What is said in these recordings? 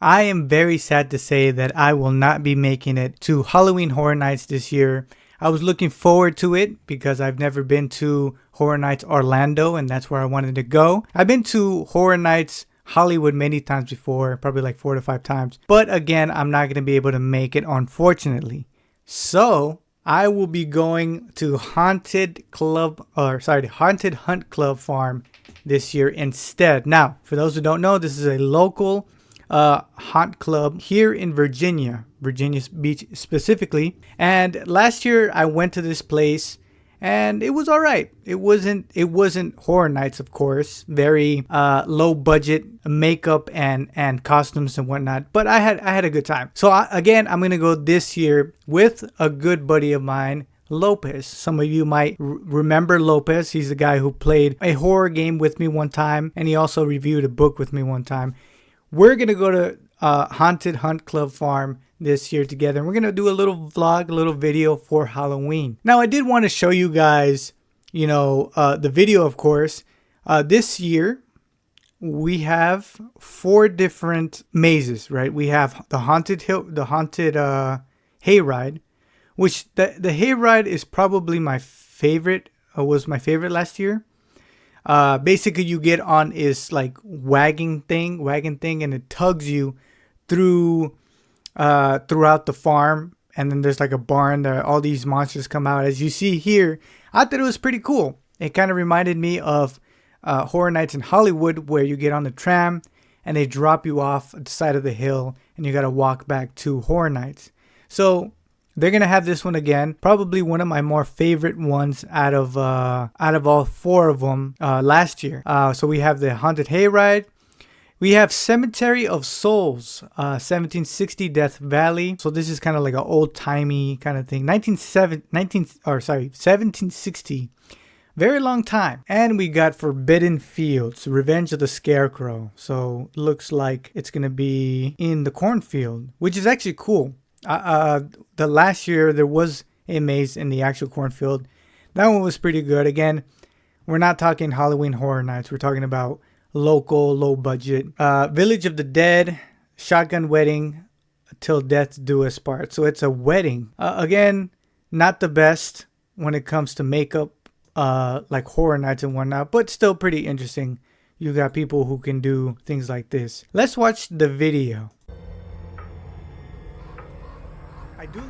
I am very sad to say that I will not be making it to Halloween Horror Nights this year. I was looking forward to it because I've never been to Horror Nights Orlando, and that's where I wanted to go. I've been to Horror Nights Hollywood many times before, probably like 4 to 5 times. But again, I'm not going to be able to make it, unfortunately. So I will be going to Haunted Hunt Club Farm this year instead. Now, for those who don't know, this is a local haunt club here in Virginia Beach specifically. And last year I went to this place and it was all right. It wasn't Horror Nights, of course, very low budget makeup and costumes and whatnot, but I had a good time. So again, I'm gonna go this year with a good buddy of mine, Lopez. Some of you might remember Lopez. He's the guy who played a horror game with me one time, and he also reviewed a book with me one time. We're going to go to Haunted Hunt Club Farm this year together. And we're going to do a little vlog, a little video for Halloween. Now, I did want to show you guys, the video, of course. This year, we have 4 different mazes, right? We have the haunted hayride, which the hayride is probably my favorite, was my favorite last year. Basically you get on is like wagon thing, and it tugs you through throughout the farm, and then there's like a barn that all these monsters come out. As you see here, I thought it was pretty cool. It kind of reminded me of Horror Nights in Hollywood, where you get on the tram and they drop you off at the side of the hill and you got to walk back to Horror Nights. So they're gonna have this one again. Probably one of my more favorite ones out of all 4 of them last year. So we have the Haunted Hayride. We have Cemetery of Souls, 1760 Death Valley. So this is kind of like an old timey kind of thing. 1760. Very long time. And we got Forbidden Fields, Revenge of the Scarecrow. So looks like it's gonna be in the cornfield, which is actually cool. The last year there was a maze in the actual cornfield. That one was pretty good. Again, we're not talking Halloween Horror Nights. We're talking about local, low budget. Village of the Dead, Shotgun Wedding, Till Death Do Us Part. So it's a wedding. Again, not the best when it comes to makeup, like Horror Nights and whatnot, but still pretty interesting. You got people who can do things like this. Let's watch the video. I do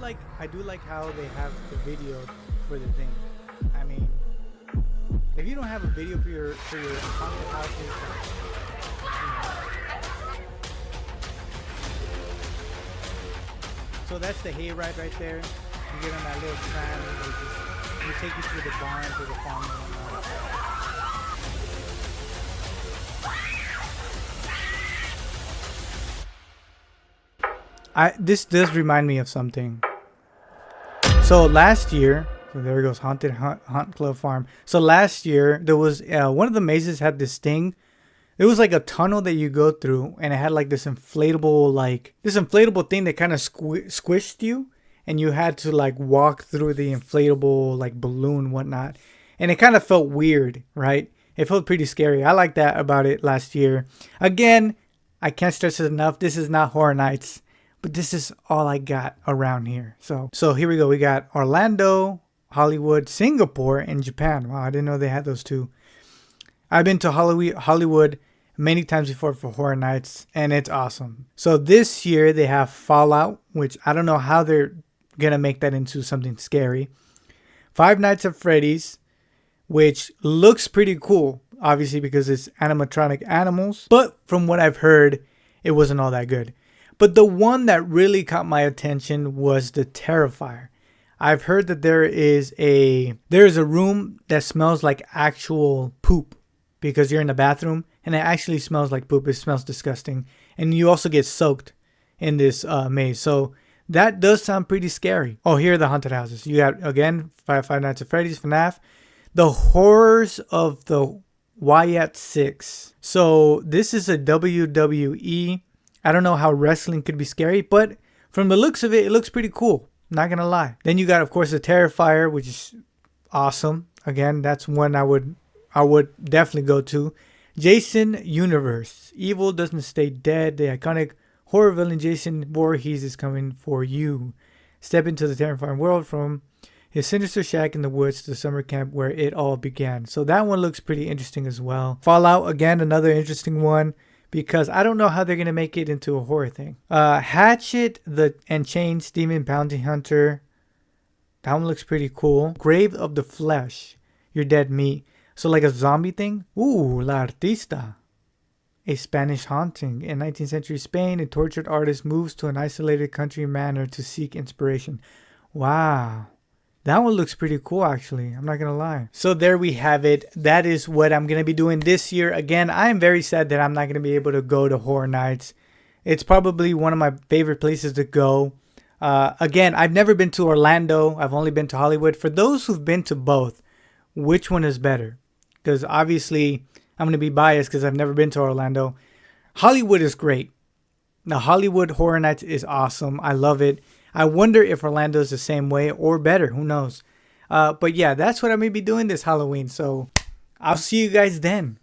like how they have the video for the thing. I mean, if you don't have a video for your haunted houses, so that's the hayride right there. You get on that little tram and they take you through the barn, through the farm and whatnot. This does remind me of something. So last year, so there goes Haunted Hunt Club Farm. So last year there was one of the mazes had this thing. It was like a tunnel that you go through, and it had like this inflatable thing that kind of squished you, and you had to like walk through the inflatable like balloon and whatnot, and it kind of felt weird, right? It felt pretty scary. I like that about it last year. Again, I can't stress it enough. This is not Horror Nights. But this is all I got around here. So here we go. We got Orlando, Hollywood, Singapore, and Japan. Wow, I didn't know they had those 2. I've been to Hollywood many times before for Horror Nights, and it's awesome. So this year they have Fallout, which I don't know how they're going to make that into something scary. Five Nights at Freddy's, which looks pretty cool, obviously because it's animatronic animals. But from what I've heard, it wasn't all that good. But the one that really caught my attention was the Terrifier. I've heard that there is a room that smells like actual poop because you're in the bathroom and it actually smells like poop. It smells disgusting. And you also get soaked in this maze. So that does sound pretty scary. Oh, here are the haunted houses. You got, again, Five Nights at Freddy's, FNAF. The Horrors of the Wyatt 6. So this is a WWE. I don't know how wrestling could be scary, but from the looks of it, it looks pretty cool. Not gonna lie. Then you got, of course, the Terrifier, which is awesome. Again, that's one I would definitely go to. Jason Universe. Evil Doesn't Stay Dead. The iconic horror villain Jason Voorhees is coming for you. Step into the terrifying world from his sinister shack in the woods to the summer camp where it all began. So that one looks pretty interesting as well. Fallout, again, another interesting one, because I don't know how they're going to make it into a horror thing. Hatchet and Chains Demon Bounty Hunter. That one looks pretty cool. Grave of the Flesh. Your Dead Meat. So like a zombie thing. Ooh, La Artista. A Spanish haunting. In 19th century Spain, a tortured artist moves to an isolated country manor to seek inspiration. Wow. That one looks pretty cool, actually. I'm not going to lie. So there we have it. That is what I'm going to be doing this year. Again, I am very sad that I'm not going to be able to go to Horror Nights. It's probably one of my favorite places to go. Again, I've never been to Orlando. I've only been to Hollywood. For those who've been to both, which one is better? Because obviously, I'm going to be biased because I've never been to Orlando. Hollywood is great. The Hollywood Horror Nights is awesome. I love it. I wonder if Orlando is the same way or better. Who knows? But yeah, that's what I'm going to be doing this Halloween. So I'll see you guys then.